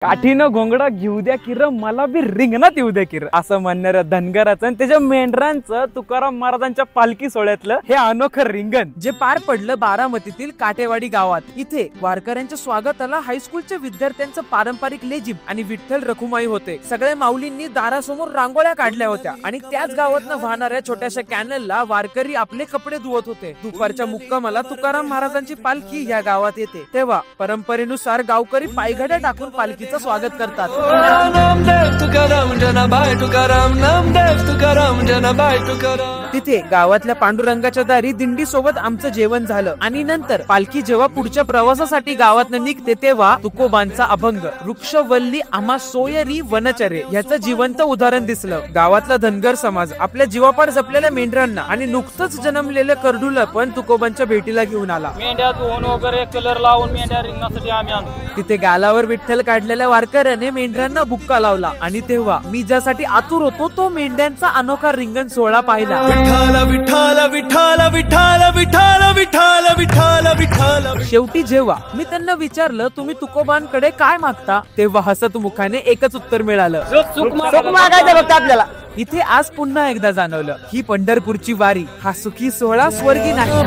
काठीनं घोंगडा घेऊ द्या किर मला बी रिंगणात येऊ द्या किर असं म्हणणाऱ्या धनगराचं आणि त्याच्या मेंढरांचं तुकाराम महाराजांच्या पालखी सोहळ्यातलं हे अनोखं रिंगण जे पार पडलं बारामतीतील काटेवाडी गावात. इथे वारकऱ्यांच्या स्वागताला हायस्कूलच्या विद्यार्थ्यांचं पारंपरिक लेझिम आणि विठ्ठल रखुमाई होते. सगळ्या माऊलींनी दारासमोर रांगोळ्या काढल्या होत्या आणि त्याच गावातनं वाहणाऱ्या छोट्याशा कॅनलला वारकरी आपले कपडे धुवत होते. दुपारच्या मुक्कामाला तुकाराम महाराजांची पालखी या गावात येते तेव्हा परंपरेनुसार गावकरी पायघड्या टाकून पालखी स्वागत करतात. तिथे गावातल्या पांडुरंगाच्या दारी दिंडी सोबत आमचं जेवण झालं आणि नंतर पालखी जेव्हा पुढच्या प्रवासासाठी गावातनं निघते तेव्हा तुकोबांचा अभंग वृक्षवल्ली आम्हा सोयरी वनचरे याचं जिवंत उदाहरण दिसलं. गावातला धनगर समाज आपल्या जीवापाड जपलेल्या मेंढरांना आणि नुकतंच जन्मलेलं करडूला पण तुकोबांच्या भेटीला घेऊन आला. मेंढ्या धुवून वगैरे कलर लावून मेंढ्या रिंगणासाठी आम्ही आणतो. तिथे गालावर विठ्ठल काढलेल्या वारकऱ्याने मेंढरांना बुक्का लावला आणि तेव्हा मी ज्यासाठी आतुर होतो तो मेंढ्यांचा अनोखा रिंगण सोहळा पाहिला. शेवटी जेव्हा मी त्यांना विचारलं तुम्ही तुकोबांकडे काय मागता तेव्हा हसत मुखाने एकच उत्तर मिळालं, सुख मागायचं फक्त आपल्याला. इथे आज पुन्हा एकदा जाणवलं ही पंढरपूरची वारी हा सुखी सोहळा स्वर्गी नाही.